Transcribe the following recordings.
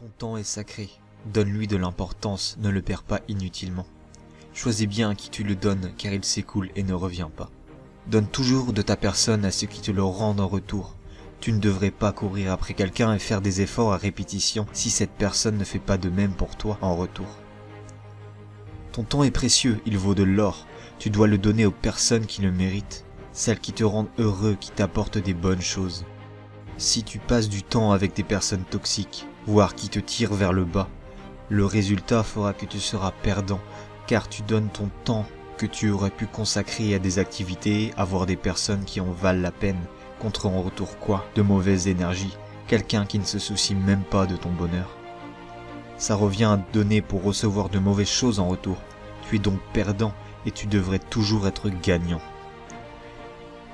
Ton temps est sacré, donne-lui de l'importance, ne le perds pas inutilement. Choisis bien à qui tu le donnes car il s'écoule et ne revient pas. Donne toujours de ta personne à ceux qui te le rendent en retour. Tu ne devrais pas courir après quelqu'un et faire des efforts à répétition si cette personne ne fait pas de même pour toi en retour. Ton temps est précieux, il vaut de l'or. Tu dois le donner aux personnes qui le méritent, celles qui te rendent heureux, qui t'apportent des bonnes choses. Si tu passes du temps avec des personnes toxiques, voire qui te tirent vers le bas, le résultat fera que tu seras perdant, car tu donnes ton temps que tu aurais pu consacrer à des activités, à voir des personnes qui en valent la peine, contre en retour quoi? De mauvaises énergies, quelqu'un qui ne se soucie même pas de ton bonheur. Ça revient à donner pour recevoir de mauvaises choses en retour. Tu es donc perdant et tu devrais toujours être gagnant.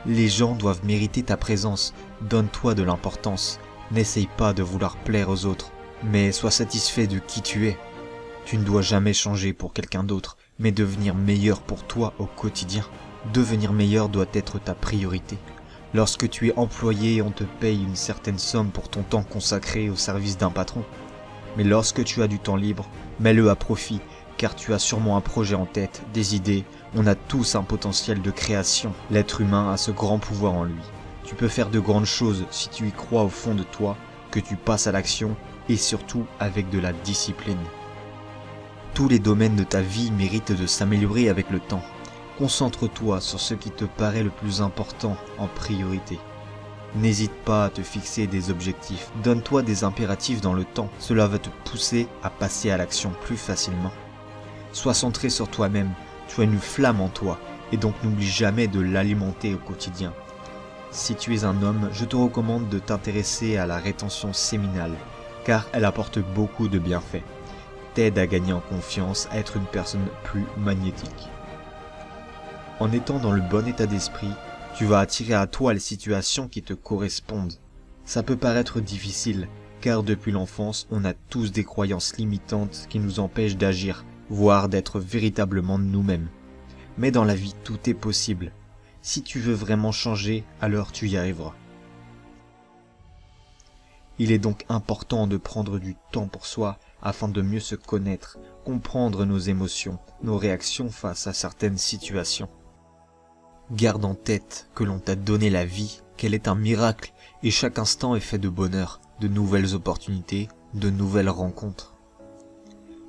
Les gens doivent mériter ta présence, donne-toi de l'importance, n'essaye pas de vouloir plaire aux autres, mais sois satisfait de qui tu es. Tu ne dois jamais changer pour quelqu'un d'autre, mais devenir meilleur pour toi au quotidien. Devenir meilleur doit être ta priorité. Lorsque tu es employé, on te paye une certaine somme pour ton temps consacré au service d'un patron. Mais lorsque tu as du temps libre, mets-le à profit, car tu as sûrement un projet en tête, des idées. On a tous un potentiel de création. L'être humain a ce grand pouvoir en lui. Tu peux faire de grandes choses si tu y crois au fond de toi, que tu passes à l'action et surtout avec de la discipline. Tous les domaines de ta vie méritent de s'améliorer avec le temps. Concentre-toi sur ce qui te paraît le plus important en priorité. N'hésite pas à te fixer des objectifs. Donne-toi des impératifs dans le temps. Cela va te pousser à passer à l'action plus facilement. Sois centré sur toi-même. Tu as une flamme en toi et donc n'oublie jamais de l'alimenter au quotidien. Si tu es un homme, je te recommande de t'intéresser à la rétention séminale car elle apporte beaucoup de bienfaits. T'aide à gagner en confiance, à être une personne plus magnétique. En étant dans le bon état d'esprit, tu vas attirer à toi les situations qui te correspondent. Ça peut paraître difficile, car depuis l'enfance, on a tous des croyances limitantes qui nous empêchent d'agir, voire d'être véritablement nous-mêmes. Mais dans la vie, tout est possible. Si tu veux vraiment changer, alors tu y arriveras. Il est donc important de prendre du temps pour soi afin de mieux se connaître, comprendre nos émotions, nos réactions face à certaines situations. Garde en tête que l'on t'a donné la vie, qu'elle est un miracle et chaque instant est fait de bonheur, de nouvelles opportunités, de nouvelles rencontres.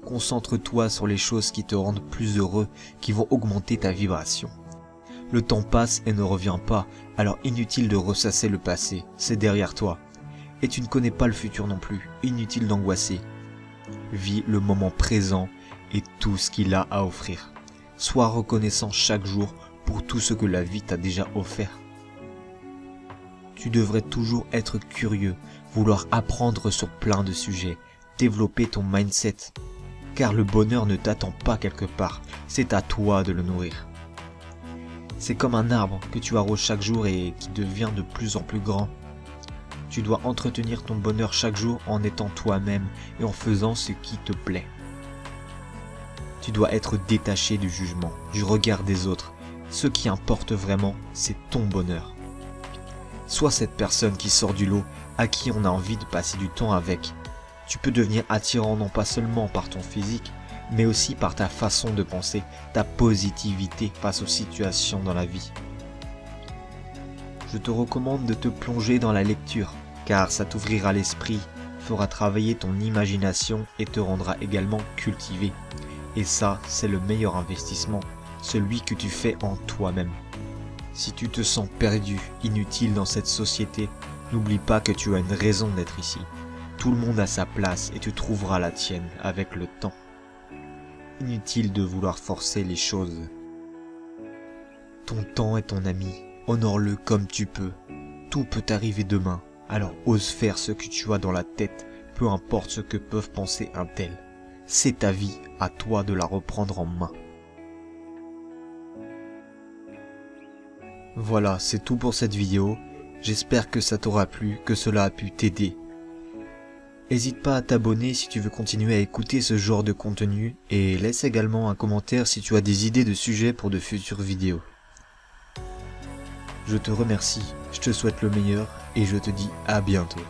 Concentre-toi sur les choses qui te rendent plus heureux, qui vont augmenter ta vibration. Le temps passe et ne revient pas, alors inutile de ressasser le passé, c'est derrière toi. Et tu ne connais pas le futur non plus, inutile d'angoisser. Vis le moment présent et tout ce qu'il a à offrir. Sois reconnaissant chaque jour pour tout ce que la vie t'a déjà offert. Tu devrais toujours être curieux, vouloir apprendre sur plein de sujets, développer ton mindset. Car le bonheur ne t'attend pas quelque part, c'est à toi de le nourrir. C'est comme un arbre que tu arroses chaque jour et qui devient de plus en plus grand. Tu dois entretenir ton bonheur chaque jour en étant toi-même et en faisant ce qui te plaît. Tu dois être détaché du jugement, du regard des autres. Ce qui importe vraiment, c'est ton bonheur. Sois cette personne qui sort du lot, à qui on a envie de passer du temps avec. Tu peux devenir attirant non pas seulement par ton physique, mais aussi par ta façon de penser, ta positivité face aux situations dans la vie. Je te recommande de te plonger dans la lecture, car ça t'ouvrira l'esprit, fera travailler ton imagination et te rendra également cultivé. Et ça, c'est le meilleur investissement, celui que tu fais en toi-même. Si tu te sens perdu, inutile dans cette société, n'oublie pas que tu as une raison d'être ici. Tout le monde a sa place et tu trouveras la tienne avec le temps. Inutile de vouloir forcer les choses. Ton temps est ton ami, honore-le comme tu peux. Tout peut arriver demain, alors ose faire ce que tu as dans la tête, peu importe ce que peuvent penser un tel. C'est ta vie, à toi de la reprendre en main. Voilà, c'est tout pour cette vidéo. J'espère que ça t'aura plu, que cela a pu t'aider. N'hésite pas à t'abonner si tu veux continuer à écouter ce genre de contenu et laisse également un commentaire si tu as des idées de sujets pour de futures vidéos. Je te remercie, je te souhaite le meilleur et je te dis à bientôt.